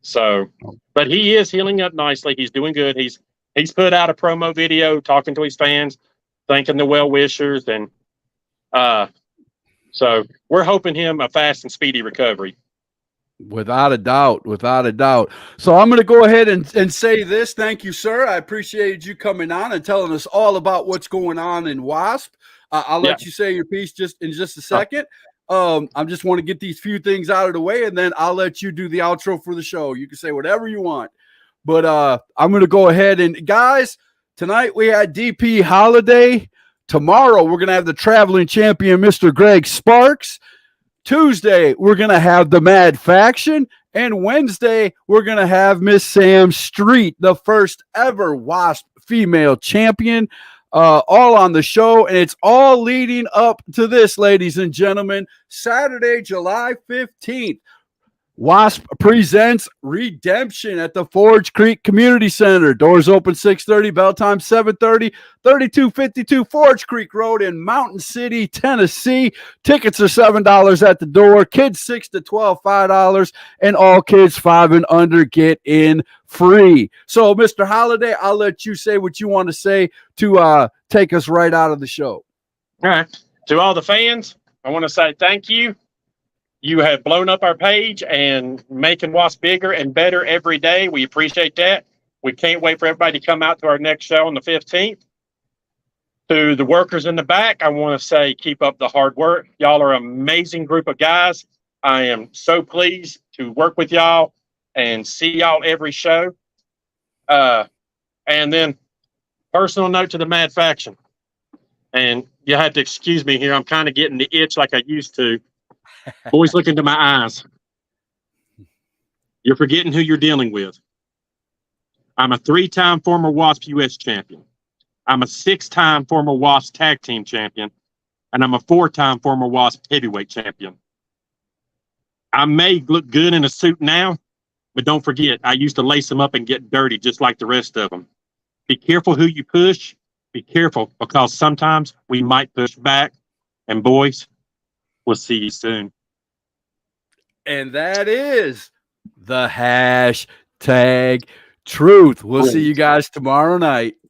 So, but he is healing up nicely. He's doing good. He's put out a promo video talking to his fans, thanking the well-wishers. And so we're hoping him a fast and speedy recovery. Without a doubt. So I'm going to go ahead and say this. Thank you, sir. I appreciated you coming on and telling us all about what's going on in WASP. I'll let you say your piece in just a second. I just want to get these few things out of the way, and then I'll let you do the outro for the show. You can say whatever you want. But I'm going to go ahead and, guys, tonight we had DP Holiday. Tomorrow we're going to have the traveling champion, Mr. Greg Sparks. Tuesday we're going to have the Mad Faction. And Wednesday we're going to have Miss Sam Street, the first ever Wasp female champion. All on the show, and it's all leading up to this, ladies and gentlemen. Saturday, July 15th, Wasp presents Redemption at the Forge Creek Community Center. Doors open 6:30, bell time 7:30, 3252 Forge Creek Road in Mountain City, Tennessee. Tickets are $7 at the door. Kids 6 to 12, $5, and all kids 5 and under get in free. So, Mr. Holiday, I'll let you say what you want to say to take us right out of the show. All right. To all the fans, I want to say thank you. You have blown up our page and making Wasp bigger and better every day. We appreciate that. We can't wait for everybody to come out to our next show on the 15th. To the workers in the back, I want to say keep up the hard work. Y'all are an amazing group of guys. I am so pleased to work with y'all and see y'all every show. And then personal note to the Mad Faction. And you have to excuse me here. I'm kind of getting the itch like I used to. Boys, look into my eyes. You're forgetting who you're dealing with. I'm a 3-time former Wasp U.S. champion. I'm a 6-time former Wasp tag team champion. And I'm a 4-time former Wasp heavyweight champion. I may look good in a suit now, but don't forget, I used to lace them up and get dirty just like the rest of them. Be careful who you push. Be careful, because sometimes we might push back. And boys, we'll see you soon. And that is the hashtag truth. We'll see you guys tomorrow night.